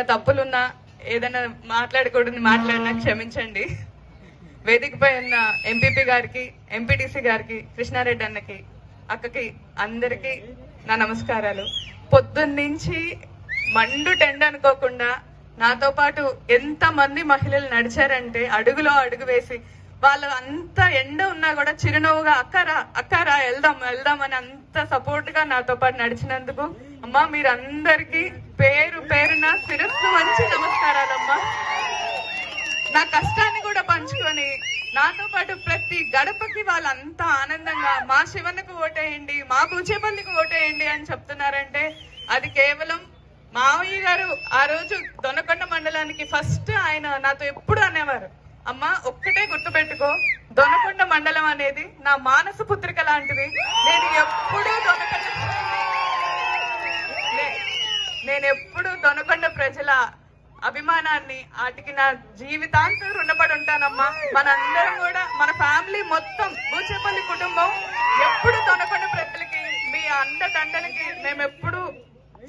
ఏదైనా తప్పులున్నా ఏదైనా మాట్లాడకూడదు మాట్లాడినా క్షమించండి. వేదికపై ఉన్న ఎంపీపీ గారికి, ఎంపీటీసీ గారికి, కృష్ణారెడ్డి అన్నకి, అక్కకి, అందరికీ నా నమస్కారాలు. పొద్దున్నుంచి మండు టెండ అనుకోకుండా నాతో పాటు ఎంత మంది మహిళలు నడిచారంటే అడుగులో అడుగు వేసి వాళ్ళు అంత ఎండ ఉన్నా కూడా చిరునవ్వుగా అక్కరా వెళ్దాం అని అంత సపోర్ట్ గా నాతో పాటు నడిచినందుకు అమ్మా మీరందరికీ పేరు పేరున శిరస్సు వంచి నమస్కారాలమ్మా. నా కష్టాన్ని కూడా పంచుకొని నాతో పాటు ప్రతి గడపకి వాళ్ళంతా ఆనందంగా మా శివన్నకు ఓటేయండి, మా కూచేపల్లికి ఓటేయండి అని చెప్తున్నారంటే అది కేవలం మావయ్య గారు ఆ రోజు దొనకొండ మండలానికి ఫస్ట్ ఆయన నాతో ఎప్పుడు అనేవారు, అమ్మ ఒక్కటే గుర్తుపెట్టుకో, దొనకొండ మండలం అనేది నా మానస పుత్రిక లాంటిది. నేను ఎప్పుడు దొనకొండ ప్రజల అభిమానాన్ని వాటికి నా జీవితాంతం రుణపడి ఉంటానమ్మా. మనందరం కూడా మన ఫ్యామిలీ మొత్తం కూచేపల్లి కుటుంబం ఎప్పుడు దొనకొండ ప్రజలకి మీ అండదండలకి మేము ఎప్పుడు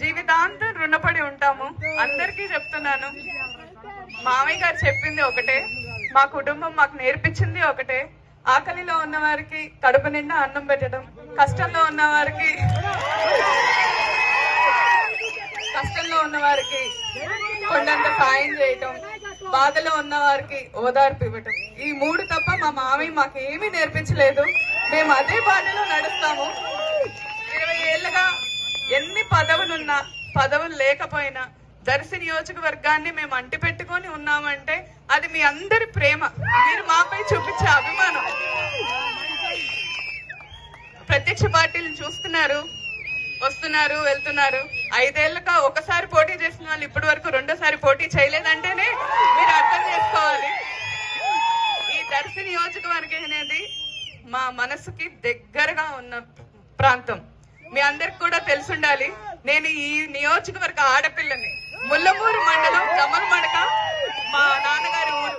జీవితాంతం రుణపడి ఉంటాము. అందరికీ చెప్తున్నాను, మామయ్య గారు చెప్పింది ఒకటే, మా కుటుంబం మాకు నేర్పించింది ఒకటే, ఆకలిలో ఉన్న వారికి కడుపు నిండా అన్నం పెట్టడం, కష్టంలో ఉన్న వారికి కొండంత సాయం చేయటం, బాధలో ఉన్న వారికి ఓదార్పు ఇవ్వటం, ఈ మూడు తప్ప మా మామయ్య మాకు ఏమీ నేర్పించలేదు. మేము అదే బాధలో నడుస్తాము. 20 ఏళ్ళుగా ఎన్ని పదవులున్నా పదవులు లేకపోయినా దర్శి నియోజకవర్గాన్ని మేము అంటి పెట్టుకొని ఉన్నామంటే అది మీ అందరి ప్రేమ, మీరు మాపై చూపించే అభిమానం. ప్రత్యక్ష పార్టీలను చూస్తున్నారు, వస్తున్నారు, వెళ్తున్నారు. 5 ఏళ్ళగా ఒకసారి పోటీ చేసిన వాళ్ళు ఇప్పటి వరకు రెండోసారి పోటీ చేయలేదంటేనే మీరు అర్థం చేసుకోవాలి. ఈ దర్శి నియోజకవర్గం అనేది మా మనసుకి దగ్గరగా ఉన్న ప్రాంతం. మీ అందరికి కూడా తెలుసుండాలి, నేను ఈ నియోజకవర్గ ఆడపిల్లని. ముల్లమూరు మండలం జమ్మలమడక మా నాన్నగారి ఊరు.